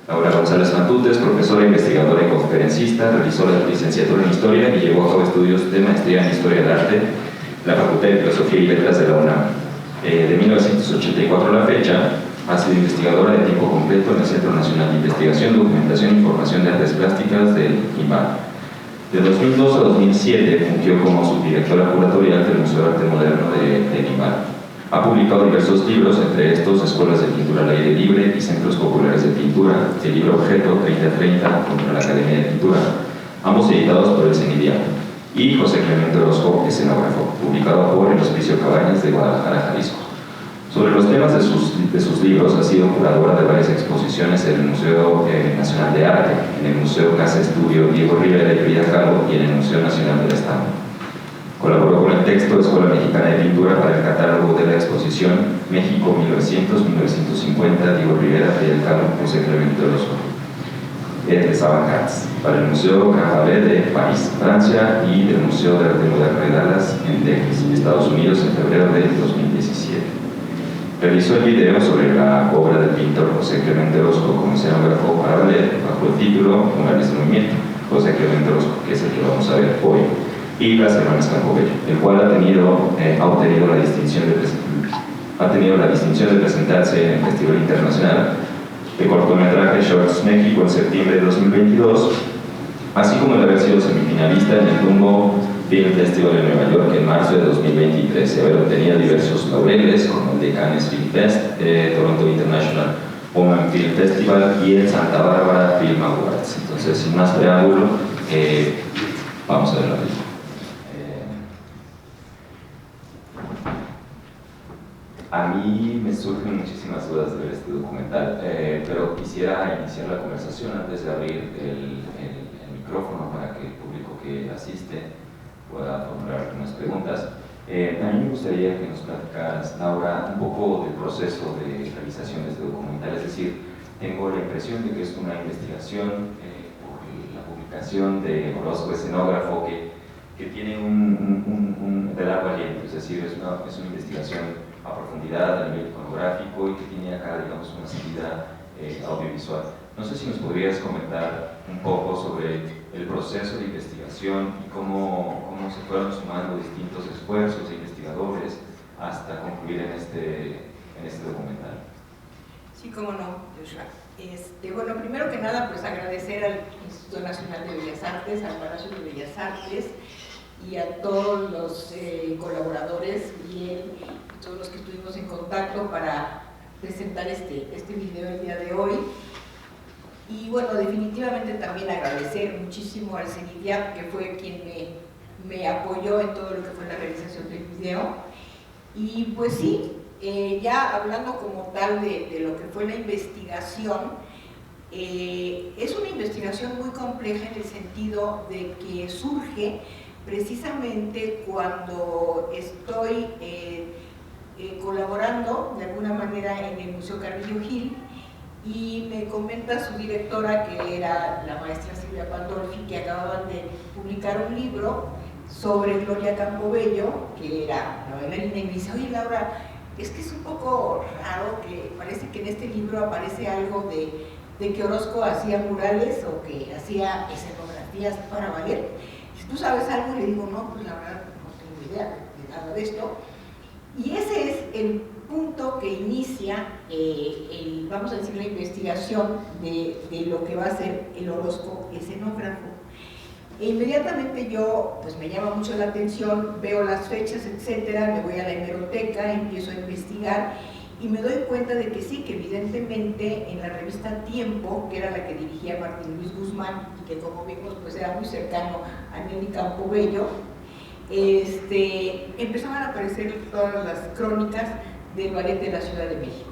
Laura González Matute es profesora, investigadora y conferencista, realizó la licenciatura en Historia y llevó a cabo estudios de maestría en Historia del Arte en la Facultad de Filosofía y Letras de la UNAM. De 1984 a la fecha, ha sido investigadora de tiempo completo en el Centro Nacional de Investigación, Documentación e Información de Artes Plásticas del INBAL. De 2002 a 2007 fungió como subdirectora curatorial del Museo de Arte Moderno del INBAL. Ha publicado diversos libros, entre estos Escuelas de Pintura al Aire Libre y Centros Populares de Pintura, el libro Objeto 3030 contra la Academia de Pintura, ambos editados por el CENIDIA, y José Clemente Orozco, escenógrafo, publicado por el Hospicio Cabañas de Guadalajara, Jalisco. Sobre los temas de sus libros, ha sido curadora de varias exposiciones en el Museo Nacional de Arte, en el Museo Casa Estudio Diego Rivera y Frida Kahlo y en el Museo Nacional del Estampa. Colaboró con el texto Escuela Mexicana de Pintura para el catálogo de la exposición México 1900-1950, Diego Rivera, Frida Kahlo, José Clemente Orozco, de Savant-Cats, para el Museo Grand de París, Francia, y del Museo de Arte Moderno de Dallas, en Texas, Estados Unidos, en febrero de 2017. Realizó el video sobre la obra del pintor José Clemente Orozco como escenógrafo para ballet bajo el título Murales de Movimiento, José Clemente Orozco, que es el que vamos a ver hoy, y Las Hermanas Campobello, el cual ha tenido la distinción de presentarse en el Festival Internacional de Cortometraje Shorts México en septiembre de 2022, así como el haber sido semifinalista en el Dumbo Film Festival en Nueva York en marzo de 2023 y haber obtenido diversos laureles como el de Cannes Film Fest, Toronto International Women Film Festival y el Santa Bárbara Film Awards. Entonces, sin más preámbulo, vamos a ver la película. A mí me surgen muchísimas dudas de ver este documental, pero quisiera iniciar la conversación antes de abrir el micrófono para que el público que asiste pueda formular algunas preguntas. A mí me gustaría que nos platicaras, Laura, un poco del proceso de realización de este documental. Es decir, tengo la impresión de que es una investigación por la publicación de Orozco, escenógrafo, que tiene de largo aliento, es decir, es una investigación a profundidad a nivel iconográfico y que tiene acá, digamos, una salida audiovisual. No sé si nos podrías comentar un poco sobre el proceso de investigación y cómo se fueron sumando distintos esfuerzos de investigadores hasta concluir en este documental. Sí, cómo no, Joshua. Bueno, primero que nada, pues agradecer al Instituto Nacional de Bellas Artes, al Palacio de Bellas Artes y a todos los colaboradores y todos los que estuvimos en contacto para presentar este video el día de hoy. Y bueno, definitivamente también agradecer muchísimo al CENIDIA, que fue quien me apoyó en todo lo que fue la realización del video. Y pues sí, ya hablando como tal de lo que fue la investigación, es una investigación muy compleja en el sentido de que surge precisamente cuando estoy colaborando de alguna manera en el Museo Carrillo Gil y me comenta su directora, que era la maestra Silvia Pandolfi, que acababan de publicar un libro sobre Gloria Campobello, que era la bailarina, y me dice: oye Laura, es que es un poco raro que parece que en este libro aparece algo de que Orozco hacía murales o que hacía escenografías para ballet. Si tú sabes algo, le digo: no, pues la verdad no tengo idea de nada de esto. Y ese es el punto que inicia, vamos a decir, la investigación de lo que va a ser el Orozco escenógrafo. E inmediatamente yo, pues me llama mucho la atención, veo las fechas, etcétera, me voy a la hemeroteca, empiezo a investigar y me doy cuenta de que sí, que evidentemente en la revista Tiempo, que era la que dirigía Martín Luis Guzmán y que, como vimos, pues era muy cercano a Nelly Campobello, empezaban a aparecer todas las crónicas del ballet de la Ciudad de México.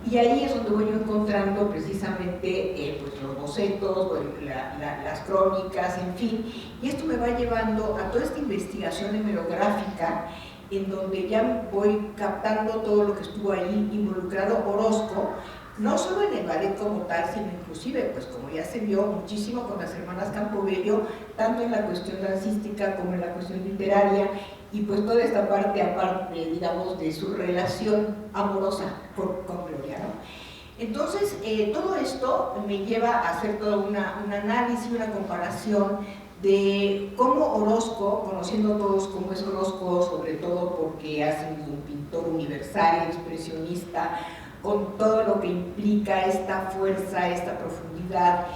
Y ahí es donde voy yo encontrando precisamente pues los bocetos, las crónicas, en fin. Y esto me va llevando a toda esta investigación hemerográfica, en donde ya voy captando todo lo que estuvo ahí involucrado Orozco, no solo en el ballet como tal, sino inclusive, pues como ya se vio muchísimo con las hermanas Campobello, tanto en la cuestión dancística como en la cuestión literaria, y pues toda esta parte aparte, digamos, de su relación amorosa con Gloria, ¿no? Entonces, todo esto me lleva a hacer todo un análisis, una comparación de cómo Orozco, conociendo todos cómo es Orozco, sobre todo porque ha sido un pintor universal, expresionista, con todo lo que implica esta fuerza, esta profundidad,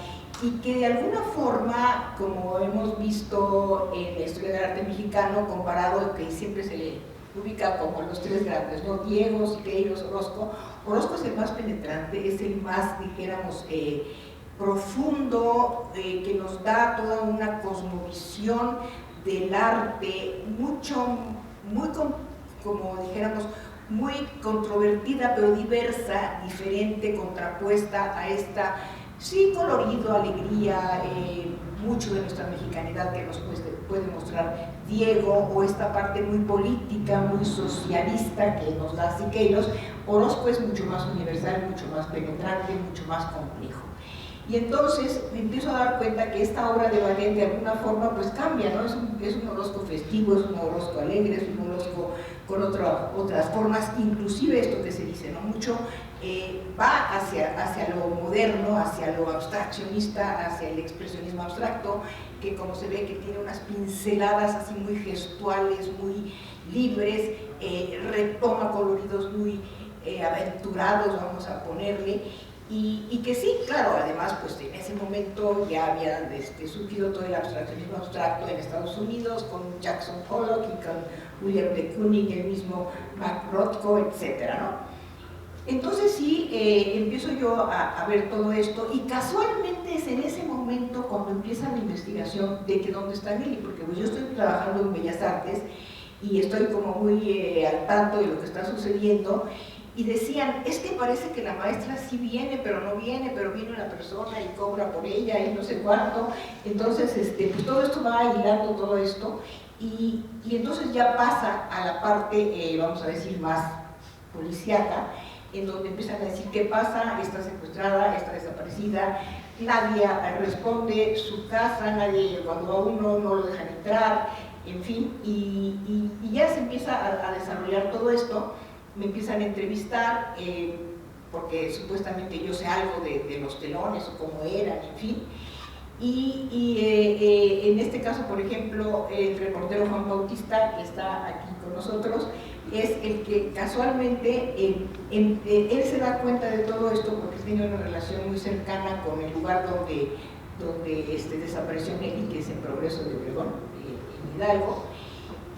y que de alguna forma, como hemos visto en la historia del arte mexicano, comparado, que siempre se le ubica como los tres grandes, ¿no? Diego, Siqueiros, Orozco. Orozco es el más penetrante, es el más, dijéramos, profundo, que nos da toda una cosmovisión del arte muy, como dijéramos, muy controvertida, pero diversa, diferente, contrapuesta a esta, sí, colorido, alegría, mucho de nuestra mexicanidad que nos puede mostrar Diego, o esta parte muy política, muy socialista que nos da Siqueiros. Orozco es mucho más universal, mucho más penetrante, mucho más complejo. Y entonces me empiezo a dar cuenta que esta obra de Vallet de alguna forma pues cambia, ¿no? Es un Orozco festivo, es un Orozco alegre, es un Orozco con otras formas, inclusive esto que se dice, ¿no? Mucho va hacia lo moderno, hacia lo abstraccionista, hacia el expresionismo abstracto, que como se ve que tiene unas pinceladas así muy gestuales, muy libres, retoma coloridos muy aventurados, vamos a ponerle. Y que sí, claro, además pues en ese momento ya había surgido todo el abstraccionismo abstracto en Estados Unidos con Jackson Pollock y con William de Kooning, el mismo Mac Rothko, etcétera, ¿no? Entonces sí, empiezo yo a ver todo esto, y casualmente es en ese momento cuando empieza la investigación de que dónde está Nelly, porque pues yo estoy trabajando en Bellas Artes y estoy como muy al tanto de lo que está sucediendo. Y decían, es que parece que la maestra sí viene, pero no viene, pero viene una persona y cobra por ella y no sé cuánto. Entonces, pues todo esto va hilando todo esto, y entonces ya pasa a la parte, vamos a decir, más policíaca, en donde empiezan a decir qué pasa, está secuestrada, está desaparecida, nadie responde, su casa, nadie, cuando a uno no lo dejan entrar, en fin, y ya se empieza a desarrollar todo esto. Me empiezan a entrevistar, porque supuestamente yo sé algo de los telones o cómo eran, en fin. Y en este caso, por ejemplo, el reportero Juan Bautista, que está aquí con nosotros, es el que casualmente, él se da cuenta de todo esto porque tiene una relación muy cercana con el lugar donde desapareció Nelly, que es en Progreso de Obregón, en Hidalgo.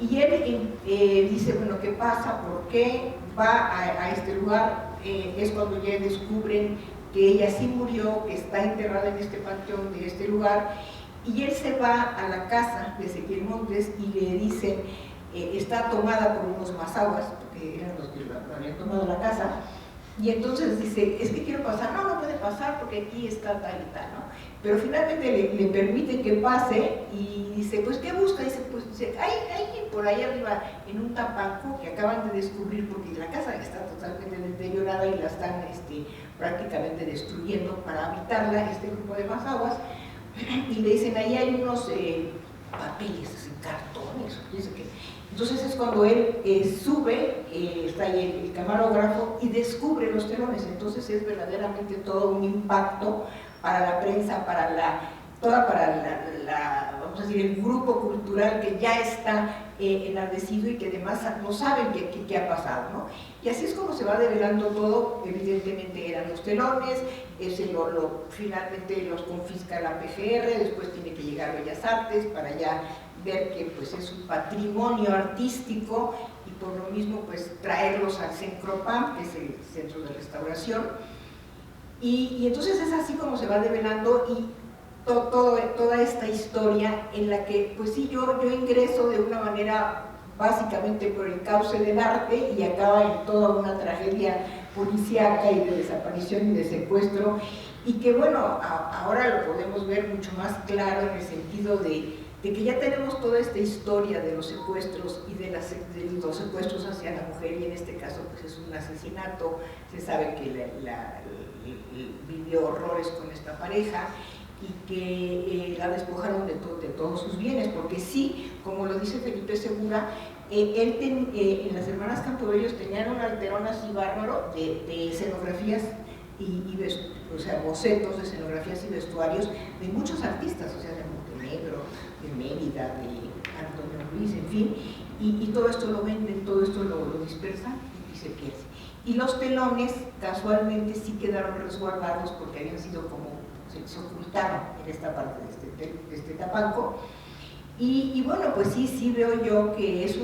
Y él dice, bueno, ¿qué pasa? ¿Por qué va a este lugar? Es cuando ya descubren que ella sí murió, que está enterrada en este panteón de este lugar, y él se va a la casa de Ezequiel Montes y le dicen, está tomada por unos mazahuas, porque eran los que habían tomado la casa, y entonces dice, es que quiero pasar, no puede pasar porque aquí está tal y tal, ¿no? Pero finalmente le permiten que pase, y dice, pues ¿qué busca? Dice, pues hay por ahí arriba en un tapanco que acaban de descubrir, porque la casa está totalmente deteriorada y la están prácticamente destruyendo para habitarla, este grupo de mazahuas, y le dicen, ahí hay unos papeles, así, cartones, dice que. Entonces es cuando él sube, está ahí el camarógrafo, y descubre los telones. Entonces es verdaderamente todo un impacto para la prensa, para vamos a decir, el grupo cultural que ya está enardecido y que además no saben qué ha pasado, ¿no? Y así es como se va develando todo. Evidentemente eran los telones, finalmente los confisca la PGR, después tiene que llegar a Bellas Artes para ya ver que pues es un patrimonio artístico, y por lo mismo pues traerlos al Cencropam, que es el Centro de Restauración, y entonces es así como se va develando, y toda esta historia en la que pues sí, yo ingreso de una manera básicamente por el cauce del arte, y acaba en toda una tragedia policíaca y de desaparición y de secuestro, y que bueno, ahora lo podemos ver mucho más claro en el sentido de que ya tenemos toda esta historia de los secuestros y de los secuestros hacia la mujer, y en este caso pues es un asesinato. Se sabe que vivió horrores con esta pareja, y que la despojaron de todos sus bienes, porque sí, como lo dice Felipe Segura, en las hermanas Campobellos tenían un alterón así bárbaro de escenografías o sea, bocetos de escenografías y vestuarios de muchos artistas, o sea, de Montenegro, de Mérida, de Antonio Ruiz, en fin, y todo esto lo venden, todo esto lo dispersan y se pierde. Y los telones casualmente sí quedaron resguardados porque habían sido como, se ocultaron en esta parte de este tapanco. Y bueno, pues sí veo yo que es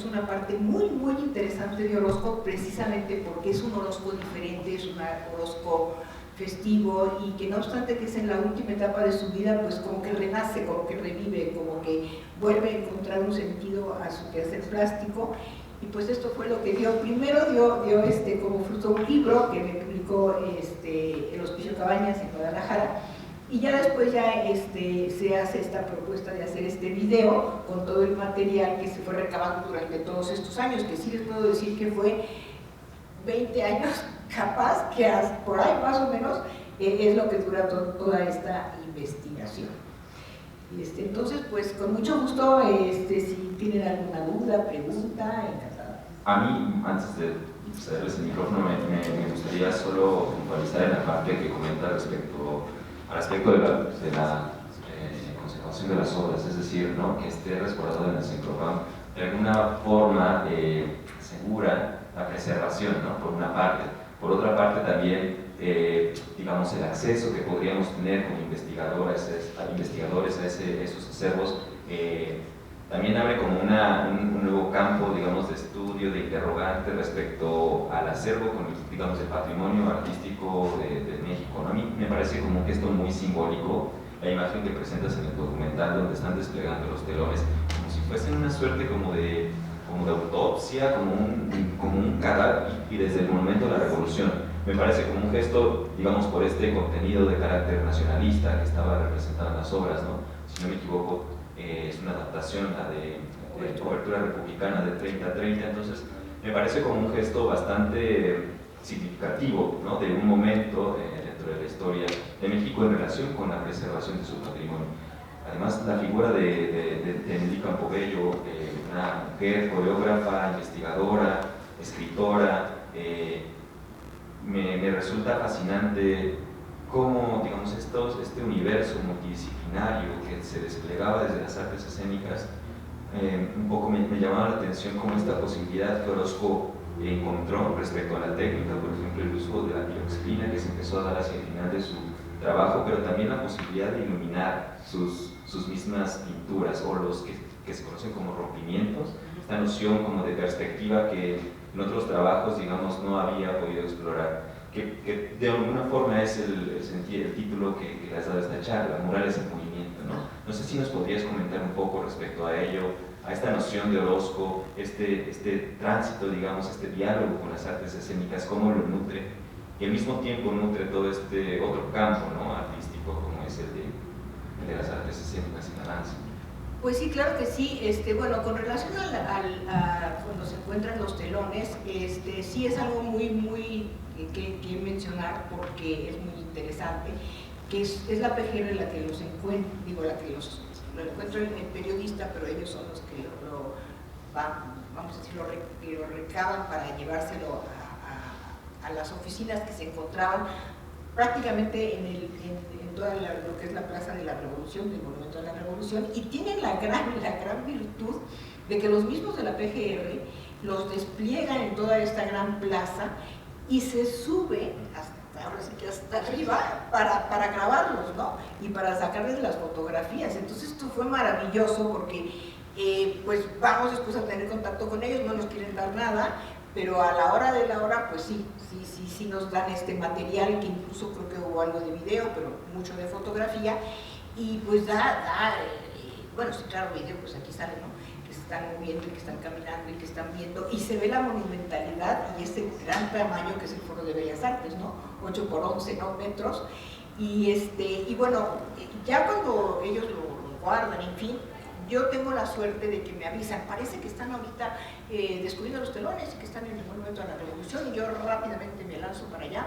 una parte muy interesante de Orozco, precisamente porque es un Orozco diferente, es un Orozco festivo, y que no obstante que es en la última etapa de su vida, pues como que renace, como que revive, como que vuelve a encontrar un sentido a su quehacer plástico. Y pues esto fue lo que dio. Primero dio como fruto un libro que me publicó el Hospicio Cabañas en Guadalajara, y ya después se hace esta propuesta de hacer este video con todo el material que se fue recabando durante todos estos años, que sí les puedo decir que fue 20 años capaz, que por ahí más o menos es lo que dura toda esta investigación. Entonces, pues con mucho gusto, si tienen alguna duda, pregunta, encantada. A mí, antes de cederles el micrófono, me gustaría solo puntualizar en la parte que comenta respecto al aspecto de la conservación de las obras, es decir, ¿no?, que esté resguardado en el Cencropam, de alguna forma asegura la preservación, ¿no?, por una parte. Por otra parte también, digamos, el acceso que podríamos tener como investigadores a esos acervos, también abre como un nuevo campo, digamos, de estudio, de interrogante respecto al acervo, digamos, del patrimonio artístico de México, ¿no? A mí me parece como un gesto muy simbólico la imagen que presentas en el documental, donde están desplegando los telones, como si fuesen una suerte como de autopsia, como un cadáver, y desde el momento de la revolución. Me parece como un gesto, digamos, por este contenido de carácter nacionalista que estaba representado en las obras, ¿no? Si no me equivoco, es una adaptación, la de cobertura republicana de 30-30, entonces me parece como un gesto bastante significativo, ¿no?, de un momento dentro de la historia de México en relación con la preservación de su patrimonio. Además, la figura de Nelly Campobello, una mujer coreógrafa, investigadora, escritora, me resulta fascinante cómo, digamos, este universo multidisciplinario que se desplegaba desde las artes escénicas, un poco me llamaba la atención como esta posibilidad que Orozco encontró respecto a la técnica, por ejemplo, el uso de la piroxilina que se empezó a dar hacia el final de su trabajo, pero también la posibilidad de iluminar sus mismas pinturas, o los que se conocen como rompimientos, esta noción como de perspectiva que en otros trabajos, digamos, no había podido explorar. Que de alguna forma es el título que le has dado a esta charla, Murales en Movimiento, ¿no? No sé si nos podrías comentar un poco respecto a ello, a esta noción de Orozco, este tránsito, digamos, este diálogo con las artes escénicas, cómo lo nutre, y al mismo tiempo nutre todo este otro campo, ¿no?, artístico, como es el de las artes escénicas y la danza. Pues sí, claro que sí. Bueno, con relación a cuando se encuentran los telones, sí es algo muy que mencionar, porque es muy interesante, que es la PGR la que los encuentra, lo encuentra el periodista, pero ellos son los que vamos a decir, lo recaban para llevárselo a las oficinas que se encontraban prácticamente en toda lo que es la Plaza de la Revolución, del Monumento de la Revolución, y tienen la gran virtud de que los mismos de la PGR los despliegan en toda esta gran plaza y se sube hasta arriba para grabarlos, ¿no?, y para sacarles las fotografías. Entonces esto fue maravilloso porque pues vamos después a tener contacto con ellos, no nos quieren dar nada, pero a la hora de la hora, pues sí nos dan este material, que incluso creo que hubo algo de video, pero mucho de fotografía, y pues bueno, sí, claro, video, pues aquí sale, ¿no?, que se están moviendo y que están caminando y que están viendo, y se ve la monumentalidad y este gran tamaño que es el Foro de Bellas Artes, ¿no?, 8 por 11, ¿no?, metros, y bueno, ya cuando ellos lo guardan, en fin, yo tengo la suerte de que me avisan, parece que están ahorita descubriendo los telones y que están en el Monumento de la Revolución, y yo rápidamente me lanzo para allá,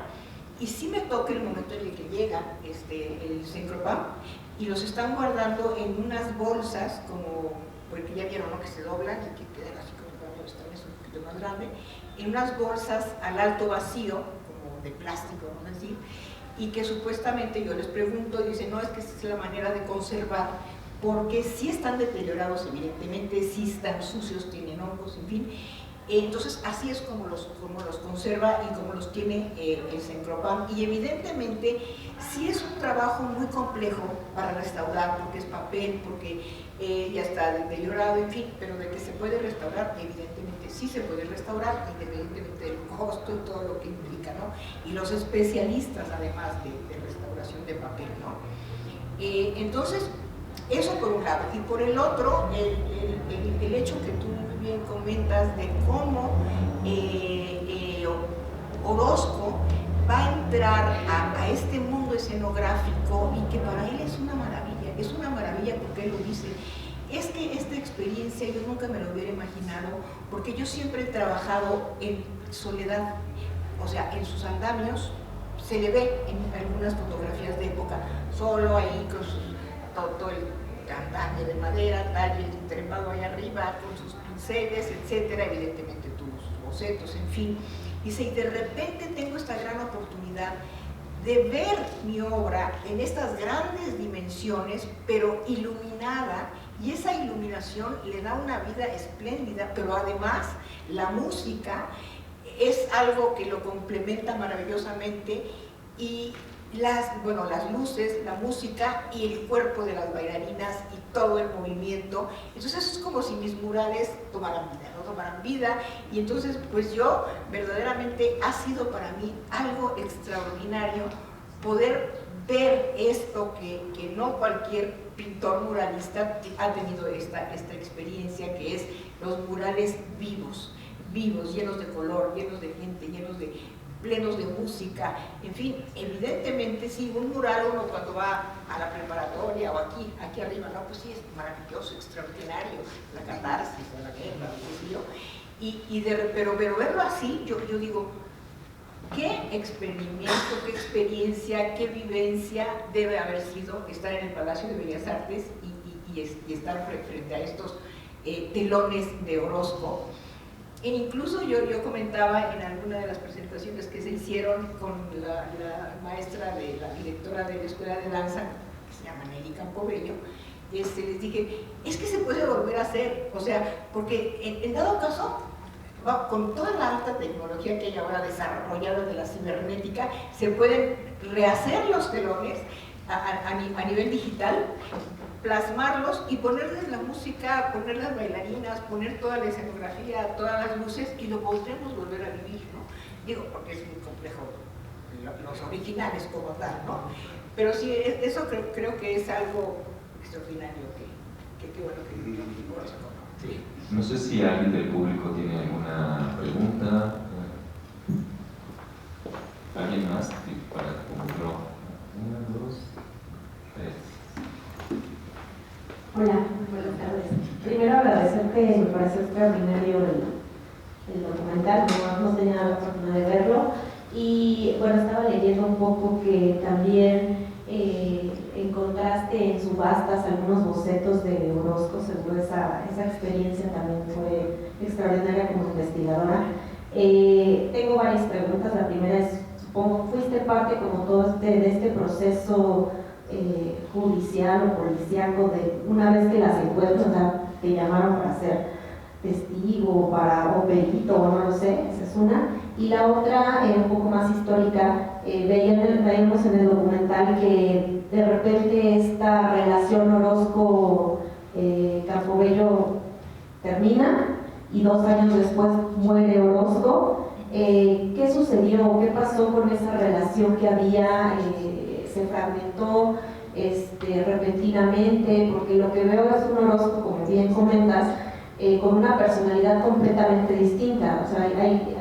y sí me toca el momento en el que llega el Cencropam, y los están guardando en unas bolsas, como, porque ya vieron, ¿no?, que se doblan y que quedan así como cuando están un poquito más grande, en unas bolsas al alto vacío, como de plástico, vamos a decir, y que supuestamente yo les pregunto, y dicen, no, es que esa es la manera de conservar, porque sí están deteriorados, evidentemente, sí están sucios, tienen hongos, en fin. Entonces, así es como los conserva y como los tiene el Cencropan. Y evidentemente, sí es un trabajo muy complejo para restaurar, porque es papel, porque ya está deteriorado, en fin, pero de que se puede restaurar, evidentemente sí se puede restaurar, independientemente del costo y todo lo que implica, ¿no? Y los especialistas, además de restauración de papel, ¿no? Entonces, eso por un lado. Y por el otro, el hecho que tú muy bien comentas de cómo Orozco va a entrar a este mundo escenográfico y que para él es una maravilla porque él lo dice. Es que esta experiencia yo nunca me lo hubiera imaginado, porque yo siempre he trabajado en soledad, o sea, en sus andamios se le ve en algunas fotografías de época, solo ahí con todo el andamio de madera, tal, y trepado ahí arriba con sus pinceles, etcétera, evidentemente tuvo sus bocetos, en fin. Dice, y de repente tengo esta gran oportunidad de ver mi obra en estas grandes dimensiones, pero iluminada, y esa iluminación le da una vida espléndida, pero además la música es algo que lo complementa maravillosamente, y las luces, la música y el cuerpo de las bailarinas y todo el movimiento. Entonces es como si mis murales tomaran vida, y entonces pues yo verdaderamente ha sido para mí algo extraordinario poder ver esto que no cualquier pintor muralista ha tenido esta experiencia, que es los murales vivos, llenos de color, llenos de gente, plenos de música, en fin. Evidentemente sí, un mural uno cuando va a la preparatoria o aquí arriba, no, pues sí, es maravilloso, extraordinario, la catarsis, la guerra, qué sé yo, pero verlo así, yo digo, qué experimento, qué experiencia, qué vivencia debe haber sido estar en el Palacio de Bellas Artes y estar frente a estos telones de Orozco. E incluso yo comentaba en alguna de las presentaciones que se hicieron con la maestra, la directora de la Escuela de Danza, que se llama Nelly Campobello, les dije, es que se puede volver a hacer, o sea, porque en dado caso, con toda la alta tecnología que hay ahora desarrollada de la cibernética, se pueden rehacer los telones a nivel digital, plasmarlos y ponerles la música, poner las bailarinas, poner toda la escenografía, todas las luces, y lo podremos volver a vivir, ¿no? Digo, porque es muy complejo los originales como tal, ¿no? Pero sí, eso creo que es algo extraordinario, que bueno que por eso, ¿no? Sí. No sé si alguien del público tiene alguna pregunta. ¿Alguien más? Para concluir. 1, 2, 3. Hola, buenas tardes. Primero agradecerte, me pareció extraordinario el documental, no tenía la oportunidad de verlo, y bueno, estaba leyendo un poco que también encontraste en subastas algunos bocetos de Orozco, seguro esa experiencia también fue extraordinaria como investigadora. Tengo varias preguntas. La primera es, supongo, fuiste parte como todo de este proceso judicial o policíaco de una vez que las encuentras, o sea, te llamaron para ser testigo o perito o no lo sé, esa es una. Y la otra, un poco más histórica, veíamos en el documental que de repente esta relación Orozco-Campobello termina y 2 años después muere Orozco. ¿Qué sucedió? ¿Qué pasó con esa relación que había? ¿Se fragmentó repentinamente? Porque lo que veo es un Orozco, como bien comentas, con una personalidad completamente distinta. O sea, hay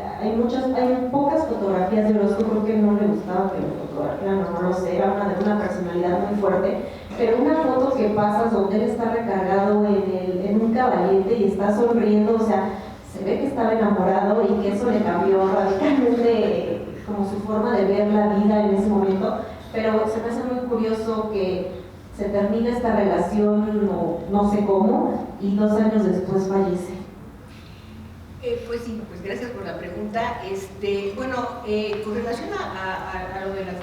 pocas fotografías de Orozco, creo que no le gustaba que lo fotografiaran, no lo sé, era una personalidad muy fuerte, pero una foto que pasas donde él está recargado en un caballete y está sonriendo, o sea, se ve que estaba enamorado y que eso le cambió radicalmente como su forma de ver la vida en ese momento. Pero se me hace muy curioso que se termina esta relación, no sé cómo, y 2 años después fallece. Pues sí, pues gracias por la pregunta. Bueno, con relación a lo de las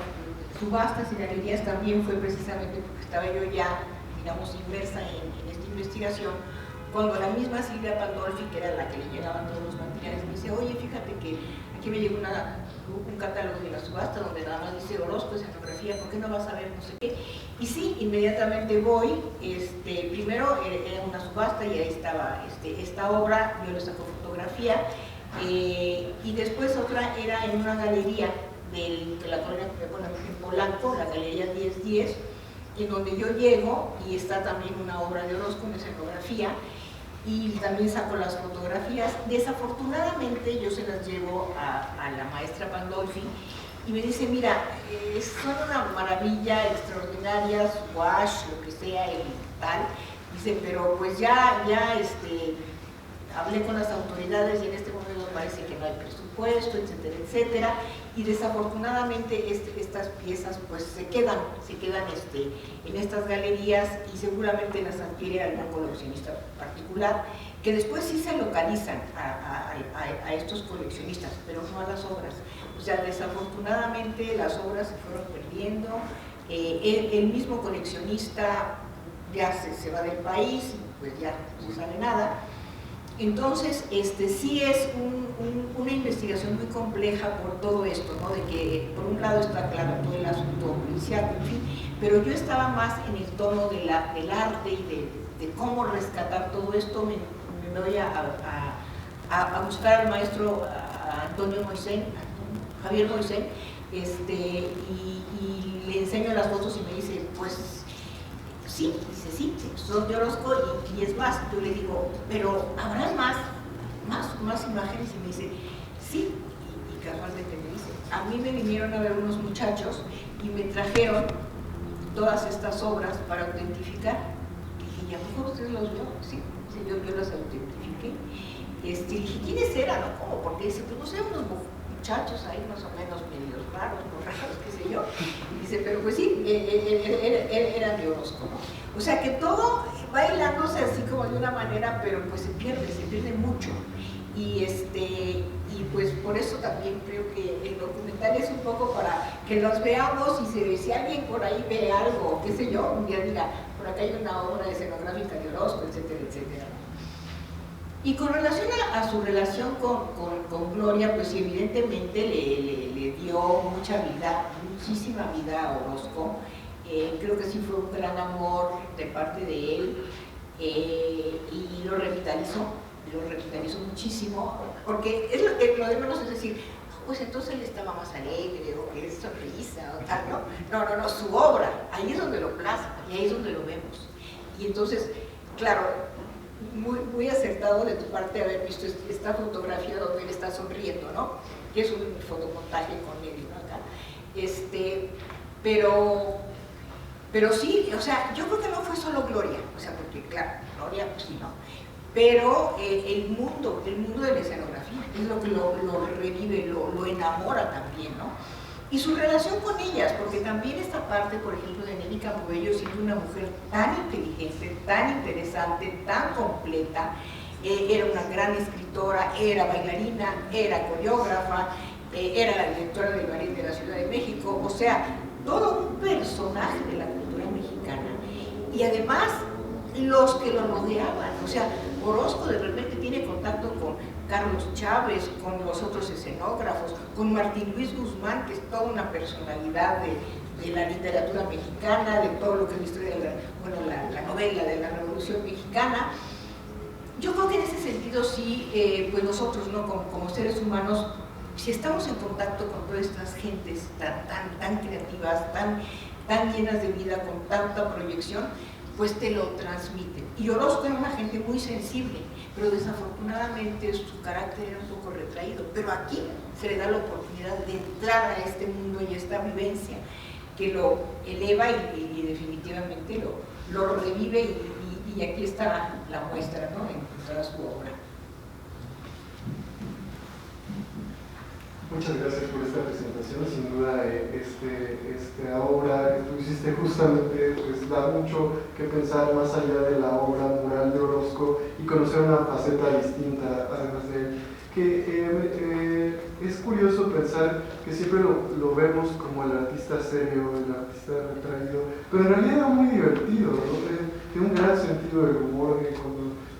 subastas y galerías también fue precisamente porque estaba yo ya, digamos, inmersa en esta investigación, cuando la misma Silvia Pandolfi, que era la que le llegaban todos los materiales, me dice, oye, fíjate que aquí me llegó un catálogo de la subasta donde nada más dice Orozco, escenografía, ¿por qué no vas a ver no sé qué? Y sí, inmediatamente voy, primero era una subasta y ahí estaba esta obra, yo le saco fotografía, y después otra era en una galería de la colonia, bueno, en Polanco, la galería 1010, en donde yo llego y está también una obra de Orozco en escenografía, y también saco las fotografías. Desafortunadamente yo se las llevo a la maestra Pandolfi y me dice, mira, son una maravilla, extraordinarias, wash, lo que sea y tal. Dice, pero pues ya hablé con las autoridades y en este momento parece que no hay presupuesto, etcétera, etcétera. Y desafortunadamente estas piezas pues se quedan en estas galerías y seguramente las adquiere algún coleccionista particular, que después sí se localizan a estos coleccionistas, pero no a las obras. O sea, desafortunadamente las obras se fueron perdiendo, el mismo coleccionista ya se va del país y pues ya no sabe nada. Entonces, sí es una investigación muy compleja por todo esto, ¿no? De que, por un lado está claro todo el asunto policial, en fin, pero yo estaba más en el tono del arte y de cómo rescatar todo esto. Me voy a buscar al maestro Javier Moisén, y le enseño las fotos y me dice, pues, sí, dice, sí, son de Orozco y es más. Yo le digo, pero ¿habrá más imágenes? Y me dice, sí, y casualmente me dice, a mí me vinieron a ver unos muchachos y me trajeron todas estas obras para autentificar. Dije, ¿y a lo mejor usted los vio? Sí, yo las autentifiqué. Dije, ¿quiénes eran o cómo? Porque dice, pues no sé, unos muchachos ahí más o menos medios raros, qué sé yo. Y dice, pero pues sí, eran de Orozco, ¿no? O sea que todo va hilándose así como de una manera, pero pues se pierde mucho. Y pues por eso también creo que el documental es un poco para que los veamos y si alguien por ahí ve algo, qué sé yo, un día diga, por acá hay una obra escenográfica de Orozco, etcétera, etcétera. Y con relación a su relación con Gloria, pues evidentemente le dio mucha vida, muchísima vida a Orozco. Creo que sí fue un gran amor de parte de él, y lo revitalizó muchísimo, porque es lo de menos es decir, pues entonces él estaba más alegre, o que es sonrisa, o tal, ¿no? No, su obra, ahí es donde lo plasma, y ahí es donde lo vemos. Y entonces, claro, muy acertado de tu parte haber visto esta fotografía donde él está sonriendo, ¿no? Que es un fotomontaje con él, ¿no? Acá. Pero sí, o sea, yo creo que no fue solo Gloria, o sea, porque claro, Gloria pues sí, ¿no? Pero el mundo de la escenografía es lo que lo revive, lo enamora también, ¿no? Y su relación con ellas, porque también esta parte, por ejemplo, de Nelly Campobello, siendo una mujer tan inteligente, tan interesante, tan completa, era una gran escritora, era bailarina, era coreógrafa, era la directora del ballet de la Ciudad de México, o sea, todo un personaje de la cultura mexicana. Y además, los que lo rodeaban, o sea, Orozco de repente tiene contacto con Carlos Chávez, con los otros escenógrafos, con Martín Luis Guzmán, que es toda una personalidad de la literatura mexicana, de todo lo que es la historia de la novela de la Revolución Mexicana. Yo creo que en ese sentido sí, pues nosotros, ¿no? como seres humanos, si estamos en contacto con todas estas gentes tan creativas, tan llenas de vida, con tanta proyección, pues te lo transmiten. Y Orozco era una gente muy sensible, pero desafortunadamente su carácter era un poco retraído. Pero aquí se le da la oportunidad de entrar a este mundo y a esta vivencia que lo eleva y definitivamente lo revive, y aquí está la muestra, ¿no? En toda su obra. Muchas gracias por esta presentación. Sin duda, esta obra que tú hiciste justamente pues, da mucho que pensar más allá de la obra mural de Orozco y conocer una faceta distinta, además de él. que es curioso pensar que siempre lo vemos como el artista serio, el artista retraído, pero en realidad era muy divertido, ¿no? Tiene un gran sentido del humor,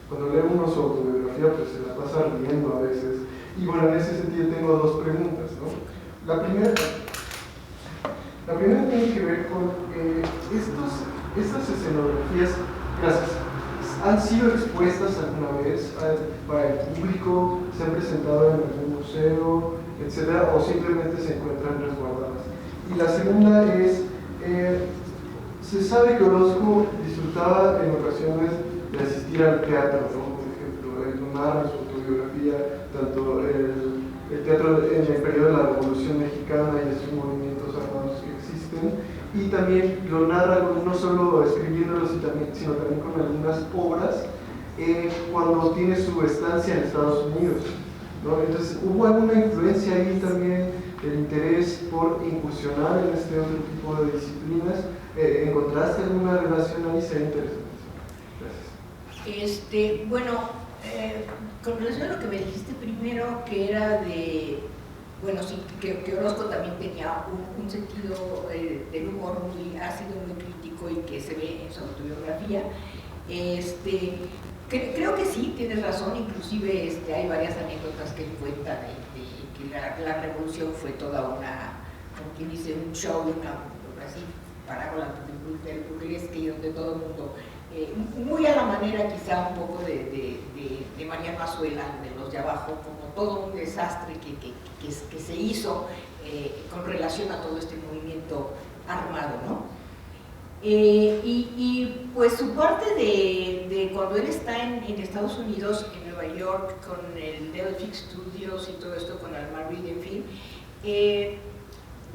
cuando lee uno su autobiografía pues se la pasa riendo a veces. Y bueno, en ese sentido tengo dos preguntas, ¿no? La primera tiene que ver con estas escenografías, gracias, ¿han sido expuestas alguna vez para el público? ¿Se han presentado en algún museo, etcétera? ¿O simplemente se encuentran resguardadas? Y la segunda es, se sabe que Orozco disfrutaba en ocasiones de asistir al teatro, ¿no? Por ejemplo, él narra en su autobiografía tanto el teatro en el periodo de la Revolución Mexicana y estos movimientos armados que existen, y también lo narra no solo escribiéndolo, sino también con algunas obras cuando tiene su estancia en Estados Unidos, ¿no? Entonces, ¿hubo alguna influencia ahí también del interés por incursionar en este otro tipo de disciplinas? ¿Encontraste alguna relación ahí? Sería interesante. Gracias. Bueno, con relación a lo que me dijiste primero, que era de, bueno, sí, que Orozco también tenía un sentido del humor muy ácido, muy crítico y que se ve en su autobiografía. Creo que sí, tienes razón, inclusive hay varias anécdotas que él cuenta de que la revolución fue toda una, como quien dice, un show, así, parábola del burlesque, y donde todo el mundo, muy a la manera quizá un poco de María Mazuela, de los de abajo, como todo un desastre que se hizo con relación a todo este movimiento armado, ¿no? Y pues su parte de cuando él está en Estados Unidos, en Nueva York, con el Delphi Studios y todo esto, con Almar Friedenfeld,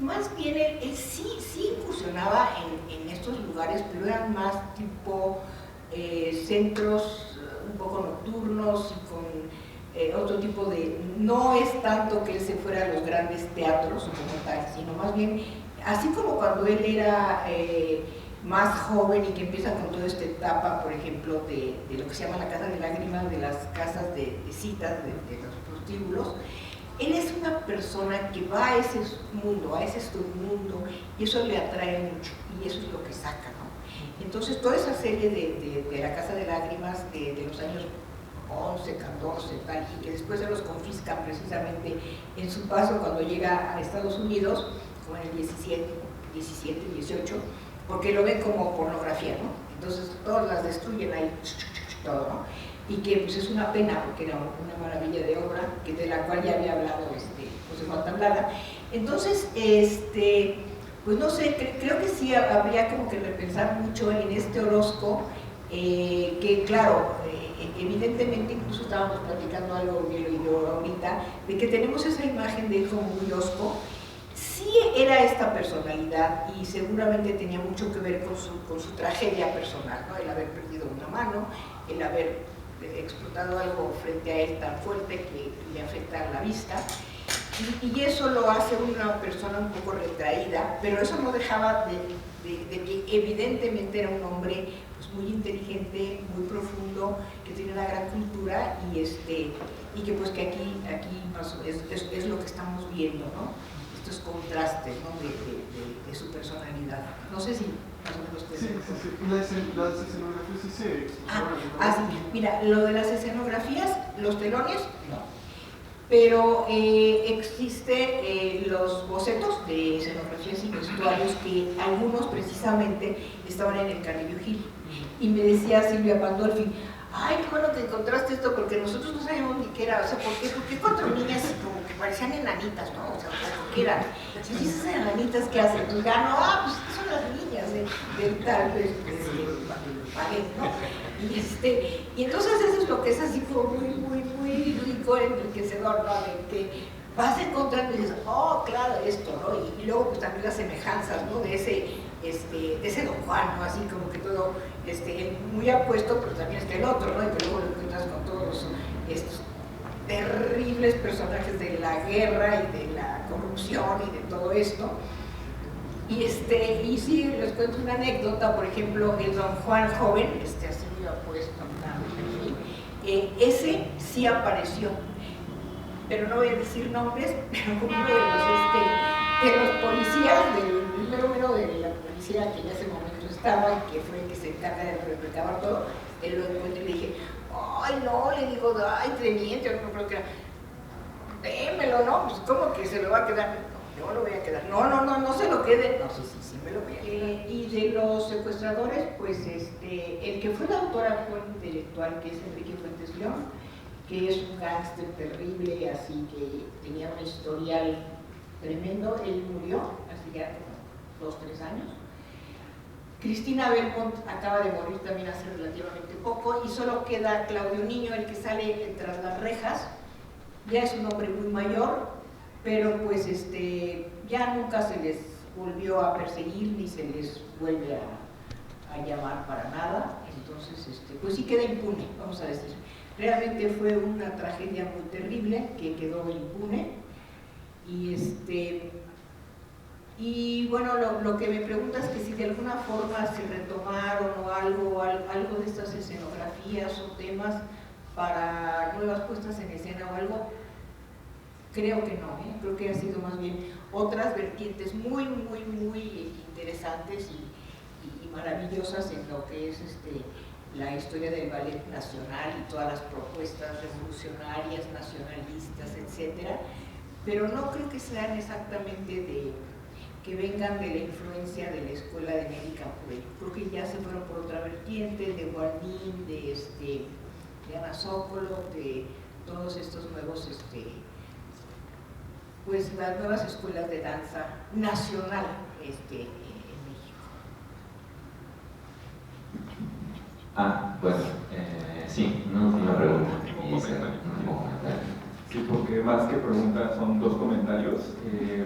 más bien él sí incursionaba en estos lugares, pero eran más tipo centros un poco nocturnos y con otro tipo de... No es tanto que él se fuera a los grandes teatros como tal, sino más bien, así como cuando él era más joven y que empieza con toda esta etapa, por ejemplo, de lo que se llama la Casa de Lágrimas, de las casas de citas, de los prostíbulos. Él es una persona que va a ese mundo, a ese submundo, y eso le atrae mucho, y eso es lo que saca, ¿no? Entonces, toda esa serie de la Casa de Lágrimas de los años 11, 14, tal, y que después se los confiscan precisamente en su paso cuando llega a Estados Unidos, como en el 17, 18, porque lo ven como pornografía, ¿no? Entonces, todas las destruyen ahí, todo, ¿no? Y que pues es una pena porque era una maravilla de obra, de la cual ya había hablado José Juan Tablada. Entonces, pues no sé, creo que sí habría como que repensar mucho en este Orozco, que claro, evidentemente incluso estábamos platicando algo, Bielo y yo ahorita, de que tenemos esa imagen de él como muy osco. Sí era esta personalidad y seguramente tenía mucho que ver con su tragedia personal, ¿no? El haber perdido una mano, el haber explotado algo frente a él tan fuerte que le afecta la vista, y eso lo hace una persona un poco retraída, pero eso no dejaba de que evidentemente era un hombre pues, muy inteligente, muy profundo, que tiene una gran cultura y que pues que aquí es lo que estamos viendo, ¿no? Estos contrastes, ¿no? de su personalidad. No sé si más o menos te... Sí. Las escenografías sí se sí. Mira, lo de las escenografías, los telones, no. Pero existe los bocetos de escenografías y vestuarios que algunos precisamente estaban en el Carrillo Gil. Y me decía Silvia Pandolfi, ay, qué bueno que encontraste esto, porque nosotros no sabíamos ni qué era, o sea, ¿por qué cuatro niñas como que parecían enanitas, ¿no? O sea, ¿qué eran? Y esas enanitas, ¿qué hacen? Pues pues son las niñas del tal, ¿no? Y entonces eso es lo que es así como muy rico, enriquecedor, ¿no? De que vas encontrando y dices, oh, claro, esto, ¿no? Y luego pues también las semejanzas, ¿no? De ese Don Juan, ¿no? Así como que todo, muy apuesto, pero también está el otro, ¿no? Y que luego lo encuentras con todos estos terribles personajes de la guerra y de la corrupción y de todo esto. Y sí, les cuento una anécdota, por ejemplo, el Don Juan joven, así lo ha puesto, ese sí apareció. pero no voy a decir nombres, pero uno de los policías, del número de la policía que en ese momento estaba y que fue el que se encarga de recabar todo, él lo encuentra y le dije, ay no, le digo, ay teniente, yo no creo que era, démelo, ¿no? Pues ¿cómo que se lo va a quedar? No, yo lo voy a quedar, no se lo quede, no, sí me lo voy a quedar. Y de los secuestradores, pues el que fue el autor actual intelectual, que es Enrique Fuentes León, que es un gángster terrible, así que tenía un historial tremendo, él murió hace ya como 2 o 3 años. Cristina Belmont acaba de morir también hace relativamente poco y solo queda Claudio Niño, el que sale tras las rejas. Ya es un hombre muy mayor, pero pues ya nunca se les volvió a perseguir ni se les vuelve a llamar para nada. Entonces pues sí queda impune, vamos a decir. Realmente fue una tragedia muy terrible que quedó impune. Y bueno, lo que me preguntas es que si de alguna forma se retomaron o algo de estas escenografías o temas para nuevas puestas en escena o algo, creo que no, creo que han sido más bien otras vertientes muy interesantes y maravillosas en lo que es la historia del ballet nacional y todas las propuestas revolucionarias, nacionalistas, etcétera, pero no creo que sean exactamente que vengan de la influencia de la escuela de Nelly Campoy. Creo que ya se fueron por otra vertiente, de Guardín, de Ana Sokolow, de todos estos nuevos, pues las nuevas escuelas de danza nacional en México. Bueno, sí, una última pregunta. Sí, porque más que preguntas son 2 comentarios.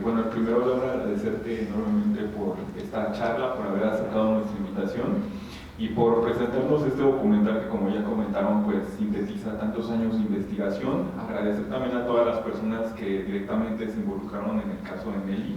Bueno, el primero, Laura, agradecerte enormemente por esta charla, por haber aceptado nuestra invitación y por presentarnos este documental que, como ya comentaron, pues sintetiza tantos años de investigación. Agradecer también a todas las personas que directamente se involucraron en el caso de Nelly,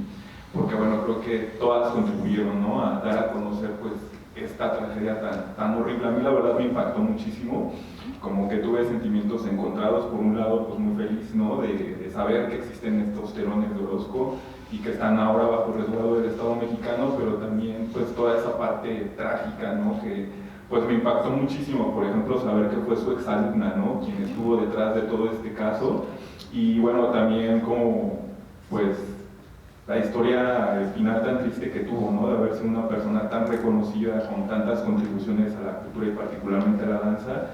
porque bueno, creo que todas contribuyeron, ¿no?, a dar a conocer pues esta tragedia tan horrible. A mí la verdad me impactó muchísimo, como que tuve sentimientos encontrados. Por un lado, pues muy feliz, ¿no?, de saber que existen estos telones de Orozco y que están ahora bajo el resguardo del Estado mexicano, pero también pues toda esa parte trágica, ¿no?, que pues me impactó muchísimo. Por ejemplo, saber que fue su exalumna, ¿no?, quien estuvo detrás de todo este caso, y bueno, también como pues la historia, el final tan triste que tuvo, ¿no?, de haber sido una persona tan reconocida con tantas contribuciones a la cultura y particularmente a la danza,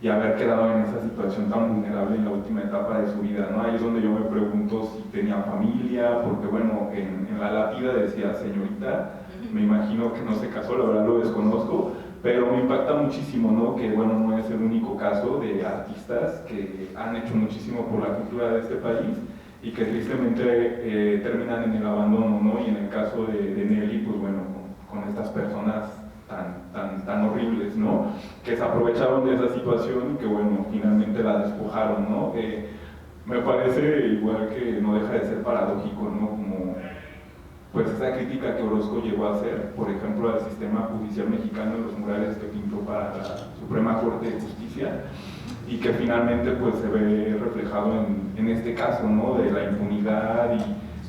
y haber quedado en esa situación tan vulnerable en la última etapa de su vida, ¿no? Ahí es donde yo me pregunto si tenía familia, porque bueno, en la lápida decía señorita, me imagino que no se casó, la verdad lo desconozco, pero me impacta muchísimo, ¿no?, que bueno, no es el único caso de artistas que han hecho muchísimo por la cultura de este país y que tristemente terminan en el abandono, ¿no? Y en el caso de Nelly, pues bueno, con estas personas tan horribles, ¿no?, que se aprovecharon de esa situación y que bueno, finalmente la despojaron, ¿no? Me parece igual que no deja de ser paradójico, ¿no?, como pues esa crítica que Orozco llegó a hacer, por ejemplo, al sistema judicial mexicano en los murales que pintó para la Suprema Corte de Justicia, y que finalmente pues se ve reflejado en este caso, ¿no?, de la impunidad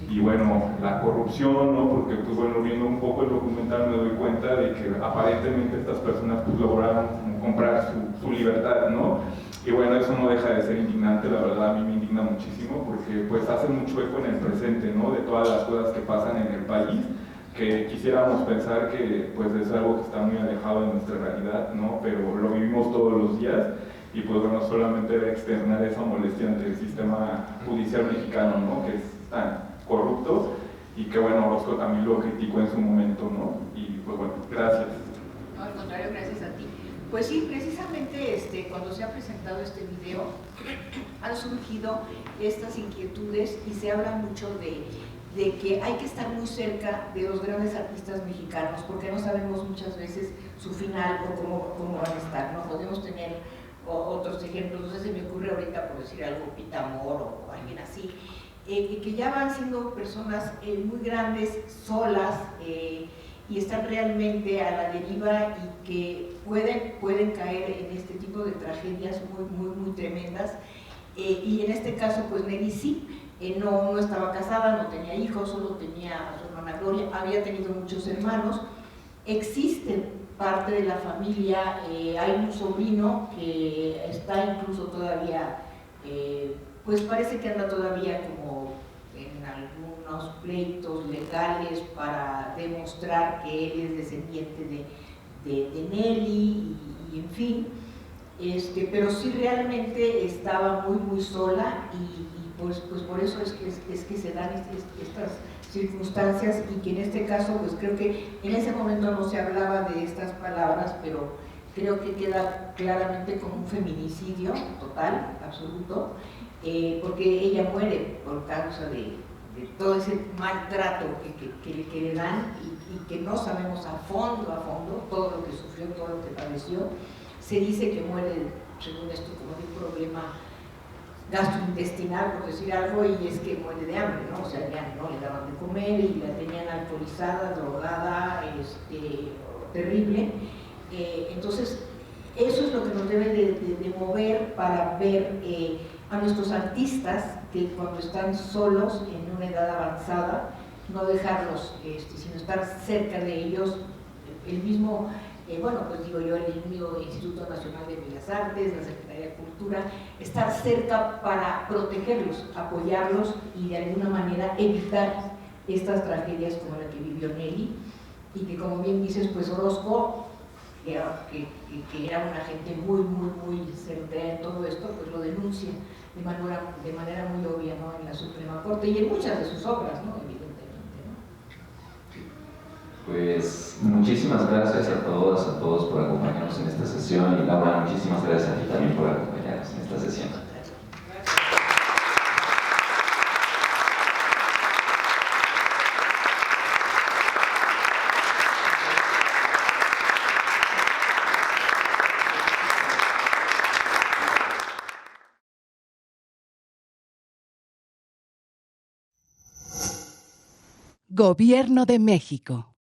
y bueno, la corrupción, ¿no?, porque pues bueno, viendo un poco el documental me doy cuenta de que aparentemente estas personas pues lograron comprar su libertad, ¿no? Y bueno, eso no deja de ser indignante, la verdad a mí me indigna muchísimo, porque pues hace mucho eco en el presente, ¿no?, de todas las cosas que pasan en el país, que quisiéramos pensar que pues es algo que está muy alejado de nuestra realidad, ¿no?, pero lo vivimos todos los días. Y pues bueno, solamente externar esa molestia ante el sistema judicial mexicano, ¿no?, que es tan corrupto, y que bueno, Orozco también lo criticó en su momento, ¿no? Y pues bueno, gracias. No, al contrario, gracias a ti. Pues sí, precisamente cuando se ha presentado este video han surgido estas inquietudes y se habla mucho de que hay que estar muy cerca de los grandes artistas mexicanos, porque no sabemos muchas veces su final o cómo van a estar, ¿no? Podemos tener otros ejemplos, no sé, se me ocurre ahorita por decir algo, Pita Moro o alguien así, que ya van siendo personas muy grandes, solas, y están realmente a la deriva y que pueden caer en este tipo de tragedias muy tremendas, y en este caso pues Nelly sí, no estaba casada, no tenía hijos, solo tenía a su hermana Gloria, había tenido muchos hermanos, existe parte de la familia, hay un sobrino que está incluso todavía, pues parece que anda todavía como en algunos pleitos legales para demostrar que él es descendiente de Nelly y en fin, pero sí realmente estaba muy sola y pues por eso es que se dan estas circunstancias y que en este caso pues creo que en ese momento no se hablaba de estas palabras, pero creo que queda claramente como un feminicidio total, absoluto, porque ella muere por causa de todo ese maltrato que le dan y que no sabemos a fondo todo lo que sufrió, todo lo que padeció. Se dice que muere, según esto, como de un problema gastrointestinal, por decir algo, y es que muere de hambre, ¿no? O sea, ya no le daban de comer y la tenían alcoholizada, drogada, terrible. Entonces, eso es lo que nos debe de mover para ver a nuestros artistas que cuando están solos en una edad avanzada, no dejarlos, sino estar cerca de ellos, el mismo, bueno, pues digo yo, el mismo Instituto Nacional de Bellas Artes, la Secretaría de Cultura, estar cerca para protegerlos, apoyarlos y de alguna manera evitar estas tragedias como la que vivió Nelly, y que como bien dices, pues Orozco, que era una gente muy certera en todo esto, pues lo denuncia de manera muy obvia, ¿no? En la Suprema Corte y en muchas de sus obras, ¿no? Evidentemente, ¿no? Pues muchísimas gracias a todos por acompañarnos en esta sesión, y Laura, muchísimas gracias a ti también por acompañarnos en esta sesión. Gobierno de México.